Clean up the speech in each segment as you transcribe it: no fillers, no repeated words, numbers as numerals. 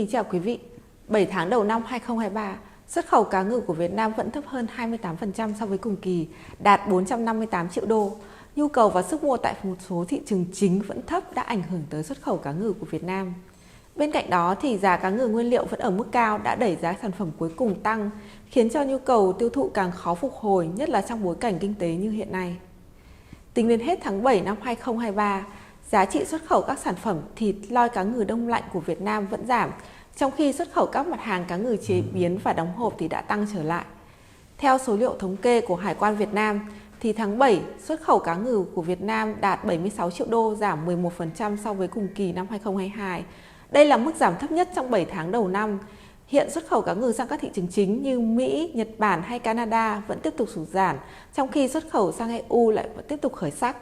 kính chào quý vị. 7 tháng đầu năm 2023, xuất khẩu cá ngừ của Việt Nam vẫn thấp hơn 28% so với cùng kỳ, đạt 458 triệu đô. Nhu cầu và sức mua tại một số thị trường chính vẫn thấp đã ảnh hưởng tới xuất khẩu cá ngừ của Việt Nam. Bên cạnh đó thì giá cá ngừ nguyên liệu vẫn ở mức cao đã đẩy giá sản phẩm cuối cùng tăng, khiến cho nhu cầu tiêu thụ càng khó phục hồi, nhất là trong bối cảnh kinh tế như hiện nay. Tính đến hết tháng 7 năm 2023, giá trị xuất khẩu các sản phẩm thịt, loi cá ngừ đông lạnh của Việt Nam vẫn giảm, trong khi xuất khẩu các mặt hàng cá ngừ chế biến và đóng hộp thì đã tăng trở lại. Theo số liệu thống kê của Hải quan Việt Nam, thì tháng 7, xuất khẩu cá ngừ của Việt Nam đạt 76 triệu đô, giảm 11% so với cùng kỳ năm 2022. Đây là mức giảm thấp nhất trong 7 tháng đầu năm. Hiện xuất khẩu cá ngừ sang các thị trường chính như Mỹ, Nhật Bản hay Canada vẫn tiếp tục sụt giảm, trong khi xuất khẩu sang EU lại vẫn tiếp tục khởi sắc.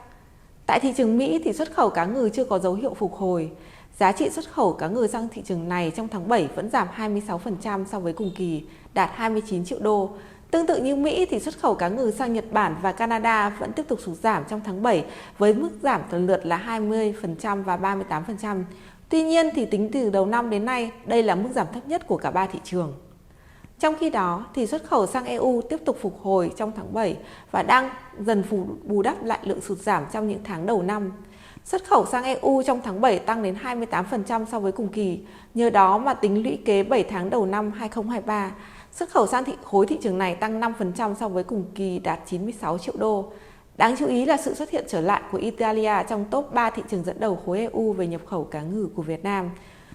Tại thị trường Mỹ thì xuất khẩu cá ngừ chưa có dấu hiệu phục hồi. Giá trị xuất khẩu cá ngừ sang thị trường này trong tháng 7 vẫn giảm 26% so với cùng kỳ, đạt 29 triệu đô. Tương tự như Mỹ thì xuất khẩu cá ngừ sang Nhật Bản và Canada vẫn tiếp tục sụt giảm trong tháng 7 với mức giảm lần lượt là 20% và 38%. Tuy nhiên thì tính từ đầu năm đến nay, đây là mức giảm thấp nhất của cả ba thị trường. Trong khi đó thì xuất khẩu sang EU tiếp tục phục hồi trong tháng 7 và đang dần bù đắp lại lượng sụt giảm trong những tháng đầu năm. Xuất khẩu sang EU trong tháng 7 tăng đến 28% so với cùng kỳ. Nhờ đó mà tính lũy kế 7 tháng đầu năm 2023, xuất khẩu sang khối thị trường này tăng 5% so với cùng kỳ, đạt 96 triệu đô. Đáng chú ý là sự xuất hiện trở lại của Italia trong top 3 thị trường dẫn đầu khối EU về nhập khẩu cá ngừ của Việt Nam.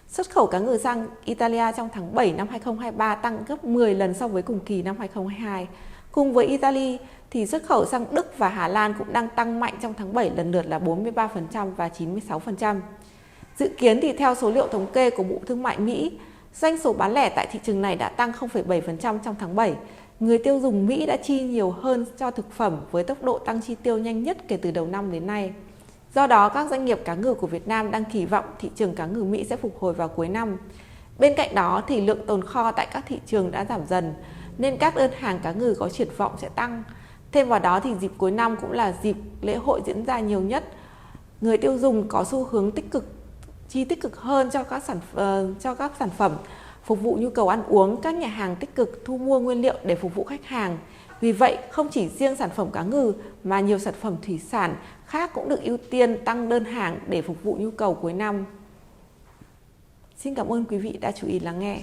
Xuất khẩu cá ngừ sang Italia trong tháng 7 năm 2023 tăng gấp 10 lần so với cùng kỳ năm 2022. Cùng với Italy thì xuất khẩu sang Đức và Hà Lan cũng đang tăng mạnh trong tháng 7 lần lượt là 43% và 96%. Dự kiến thì theo số liệu thống kê của Bộ Thương mại Mỹ, doanh số bán lẻ tại thị trường này đã tăng 0,7% trong tháng 7. Người tiêu dùng Mỹ đã chi nhiều hơn cho thực phẩm với tốc độ tăng chi tiêu nhanh nhất kể từ đầu năm đến nay. Do đó, các doanh nghiệp cá ngừ của Việt Nam đang kỳ vọng thị trường cá ngừ Mỹ sẽ phục hồi vào cuối năm. Bên cạnh đó thì lượng tồn kho tại các thị trường đã giảm dần, nên các đơn hàng cá ngừ có triển vọng sẽ tăng. Thêm vào đó thì dịp cuối năm cũng là dịp lễ hội diễn ra nhiều nhất. Người tiêu dùng có xu hướng chi tích cực hơn cho các sản phẩm phục vụ nhu cầu ăn uống, các nhà hàng tích cực thu mua nguyên liệu để phục vụ khách hàng. Vì vậy, không chỉ riêng sản phẩm cá ngừ mà nhiều sản phẩm thủy sản khác cũng được ưu tiên tăng đơn hàng để phục vụ nhu cầu cuối năm. Xin cảm ơn quý vị đã chú ý lắng nghe.